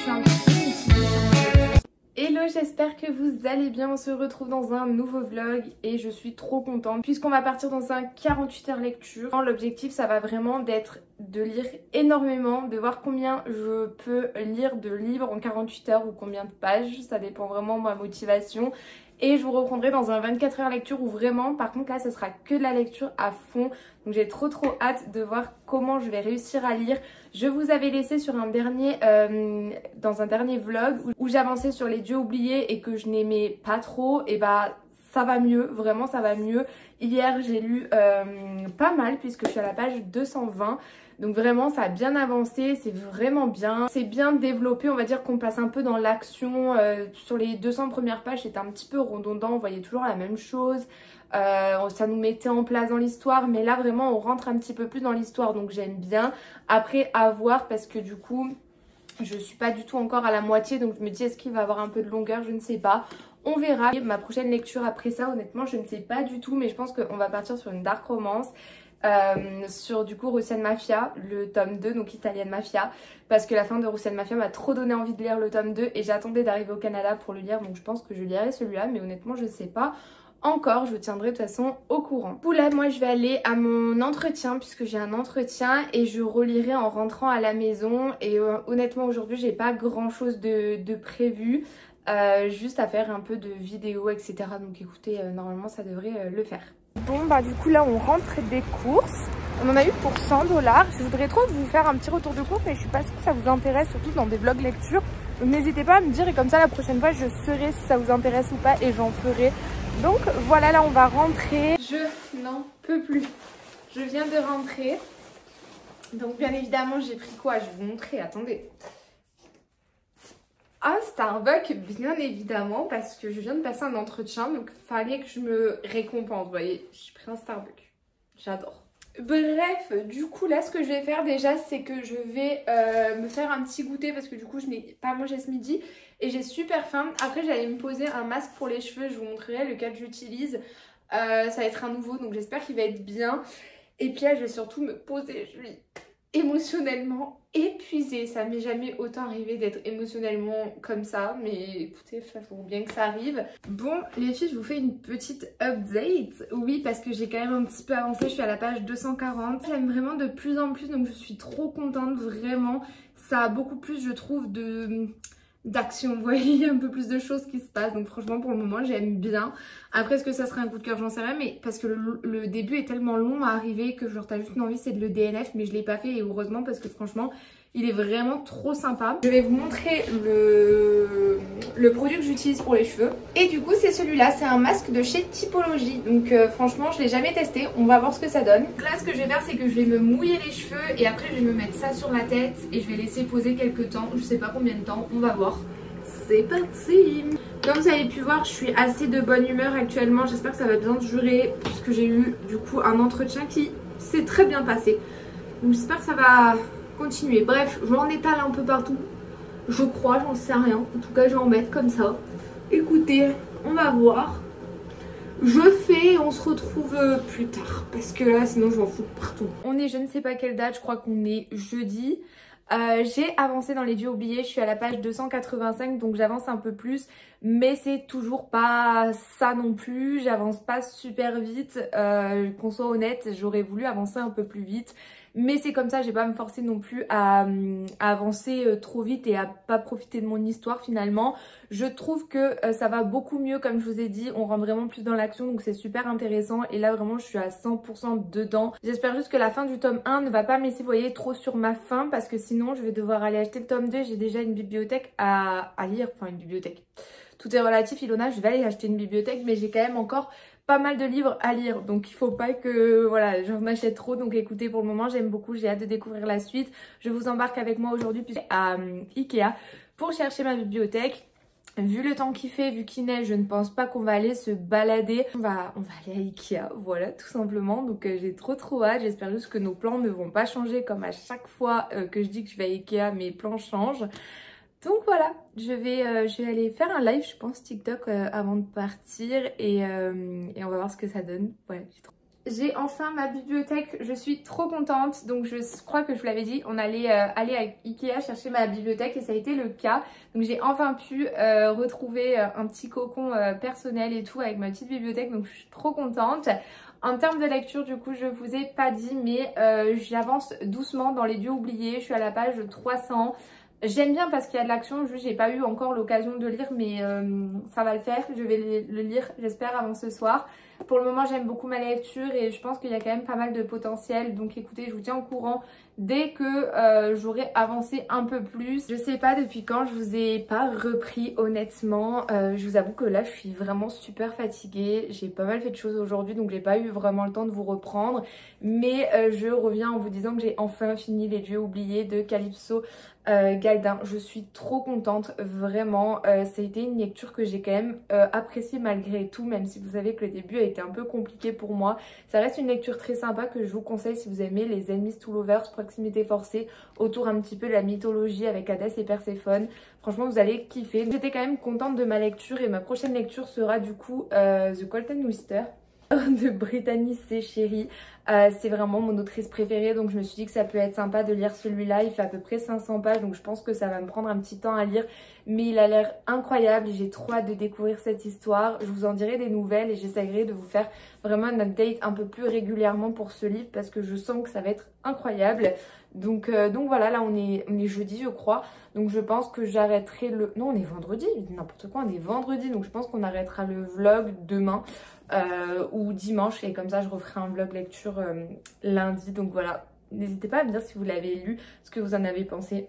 suis un petit peu mitigée sur mon lecture. Hello, j'espère que vous allez bien. On se retrouve dans un nouveau vlog et je suis trop contente puisqu'on va partir dans un 48 heures lecture. L'objectif, ça va vraiment d'être de lire énormément, de voir combien je peux lire de livres en 48 heures ou combien de pages. Ça dépend vraiment de ma motivation. Et je vous reprendrai dans un 24 heures lecture où vraiment, par contre là, ce sera que de la lecture à fond. Donc j'ai trop hâte de voir comment je vais réussir à lire. Je vous avais laissé sur un dernier, dans un dernier vlog où j'avançais sur les dieux oubliés et que je n'aimais pas trop. Et bah ça va mieux, vraiment ça va mieux. Hier j'ai lu pas mal puisque je suis à la page 220. Donc vraiment ça a bien avancé, c'est vraiment bien. C'est bien développé, on va dire qu'on passe un peu dans l'action. Sur les 200 premières pages c'était un petit peu redondant, on voyait toujours la même chose. Ça nous mettait en place dans l'histoire, mais là vraiment on rentre un petit peu plus dans l'histoire, donc j'aime bien. Après à voir parce que du coup je suis pas du tout encore à la moitié, donc je me dis est-ce qu'il va avoir un peu de longueur, je ne sais pas. On verra. Ma prochaine lecture après ça, honnêtement je ne sais pas du tout, mais je pense qu'on va partir sur une dark romance. Sur du coup Russian Mafia, le tome 2, donc Italian Mafia, parce que la fin de Russian Mafia m'a trop donné envie de lire le tome 2 et j'attendais d'arriver au Canada pour le lire, donc je pense que je lirai celui-là, mais honnêtement je sais pas encore, je vous tiendrai de toute façon au courant. Pour là moi je vais aller à mon entretien puisque j'ai un entretien et je relirai en rentrant à la maison et honnêtement aujourd'hui j'ai pas grand chose de prévu. Juste à faire un peu de vidéos etc, donc écoutez normalement ça devrait le faire. Bon bah du coup là on rentre des courses, on en a eu pour 100 $. Je voudrais trop vous faire un petit retour de course mais je suis pas sûre que ça vous intéresse, surtout dans des vlogs lecture. Donc n'hésitez pas à me dire et comme ça la prochaine fois je saurai si ça vous intéresse ou pas et j'en ferai. Donc voilà, là on va rentrer. Je n'en peux plus, je viens de rentrer. Donc bien évidemment j'ai pris quoi? Je vais vous montrer, attendez. Ah, Starbucks, bien évidemment, parce que je viens de passer un entretien, donc fallait que je me récompense, vous voyez. J'ai pris un Starbucks, j'adore. Bref, du coup là ce que je vais faire déjà c'est que je vais me faire un petit goûter parce que du coup je n'ai pas mangé ce midi et j'ai super faim. Après j'allais me poser un masque pour les cheveux, je vous montrerai lequel j'utilise. Ça va être un nouveau donc j'espère qu'il va être bien. Et puis là je vais surtout me poser, je suis émotionnellement épuisée. Ça m'est jamais autant arrivé d'être émotionnellement comme ça, mais écoutez, il faut bien que ça arrive. Bon les filles, je vous fais une petite update. Oui, parce que j'ai quand même un petit peu avancé, je suis à la page 240. J'aime vraiment de plus en plus, donc je suis trop contente, vraiment. Ça a beaucoup plus, je trouve, d'action, vous voyez, il y a un peu plus de choses qui se passent, donc franchement pour le moment j'aime bien. Après est-ce que ça sera un coup de cœur, j'en sais rien, mais parce que le début est tellement long à arriver que genre t'as juste une envie, c'est de le DNF, mais je l'ai pas fait et heureusement parce que franchement il est vraiment trop sympa. Je vais vous montrer le produit que j'utilise pour les cheveux et du coup c'est celui-là, c'est un masque de chez Typologie, donc franchement je l'ai jamais testé, on va voir ce que ça donne. Donc là ce que je vais faire c'est que je vais me mouiller les cheveux et après je vais me mettre ça sur la tête et je vais laisser poser quelques temps, je sais pas combien de temps, on va voir. C'est parti! Comme vous avez pu voir, je suis assez de bonne humeur actuellement. J'espère que ça va bien durer puisque j'ai eu du coup un entretien qui s'est très bien passé. Donc j'espère que ça va continuer. Bref, je vais en étaler un peu partout. Je crois, j'en sais rien. En tout cas, je vais en mettre comme ça. Écoutez, on va voir. Je fais et on se retrouve plus tard parce que là sinon je m'en fous partout. On est je ne sais pas quelle date, je crois qu'on est jeudi. J'ai avancé dans les dieux oubliés, je suis à la page 285 donc j'avance un peu plus mais c'est toujours pas ça non plus, j'avance pas super vite, qu'on soit honnête, j'aurais voulu avancer un peu plus vite mais c'est comme ça, je vais pas me forcer non plus à avancer trop vite et à pas profiter de mon histoire finalement. Je trouve que ça va beaucoup mieux comme je vous ai dit, on rentre vraiment plus dans l'action donc c'est super intéressant et là vraiment je suis à 100% dedans. J'espère juste que la fin du tome 1 ne va pas me laisser, vous voyez, trop sur ma faim parce que sinon je vais devoir aller acheter le tome 2, j'ai déjà une bibliothèque à lire, enfin une bibliothèque. Tout est relatif Ilona, je vais aller acheter une bibliothèque mais j'ai quand même encore pas mal de livres à lire donc il faut pas que voilà j'en achète trop. Donc écoutez, pour le moment j'aime beaucoup, j'ai hâte de découvrir la suite. Je vous embarque avec moi aujourd'hui à Ikea pour chercher ma bibliothèque. Vu le temps qu'il fait, vu qu'il neige, je ne pense pas qu'on va aller se balader. On va aller à Ikea, voilà, tout simplement. Donc j'ai trop hâte. J'espère juste que nos plans ne vont pas changer comme à chaque fois que je dis que je vais à Ikea, mes plans changent. Donc voilà, je vais aller faire un live, je pense, TikTok avant de partir et on va voir ce que ça donne. Voilà, j'ai trop... J'ai enfin ma bibliothèque, je suis trop contente. Donc je crois que je vous l'avais dit, on allait aller à Ikea chercher ma bibliothèque et ça a été le cas. Donc j'ai enfin pu retrouver un petit cocon personnel et tout avec ma petite bibliothèque, donc je suis trop contente. En termes de lecture, du coup, je vous ai pas dit, mais j'avance doucement dans les lieux oubliés. Je suis à la page 300. J'aime bien parce qu'il y a de l'action, juste j'ai pas eu encore l'occasion de lire, mais ça va le faire. Je vais le lire, j'espère, avant ce soir. Pour le moment, j'aime beaucoup ma lecture et je pense qu'il y a quand même pas mal de potentiel. Donc écoutez, je vous tiens au courant dès que j'aurai avancé un peu plus. Je sais pas depuis quand je vous ai pas repris, honnêtement. Je vous avoue que là, je suis vraiment super fatiguée. J'ai pas mal fait de choses aujourd'hui, donc j'ai pas eu vraiment le temps de vous reprendre. Mais je reviens en vous disant que j'ai enfin fini Les Dieux oubliés de Calypso Galdin. Je suis trop contente, vraiment. Ça a été une lecture que j'ai quand même appréciée malgré tout, même si vous savez que le début a été un peu compliqué pour moi. Ça reste une lecture très sympa que je vous conseille si vous aimez les Enemies to Lovers, proximité forcée, autour un petit peu de la mythologie avec Hadès et Perséphone. Franchement, vous allez kiffer. J'étais quand même contente de ma lecture et ma prochaine lecture sera du coup The Golden Wister de Brittany C. Sherry. C'est vraiment mon autrice préférée, donc je me suis dit que ça peut être sympa de lire celui-là. Il fait à peu près 500 pages, donc je pense que ça va me prendre un petit temps à lire, mais il a l'air incroyable et j'ai trop hâte de découvrir cette histoire. Je vous en dirai des nouvelles et j'essaierai de vous faire vraiment un update un peu plus régulièrement pour ce livre parce que je sens que ça va être incroyable. Donc voilà, là on est jeudi je crois, donc je pense que j'arrêterai le... Non, on est vendredi, n'importe quoi, on est vendredi, donc je pense qu'on arrêtera le vlog demain. Ou dimanche, et comme ça je referai un vlog lecture lundi. Donc voilà, n'hésitez pas à me dire si vous l'avez lu, ce que vous en avez pensé.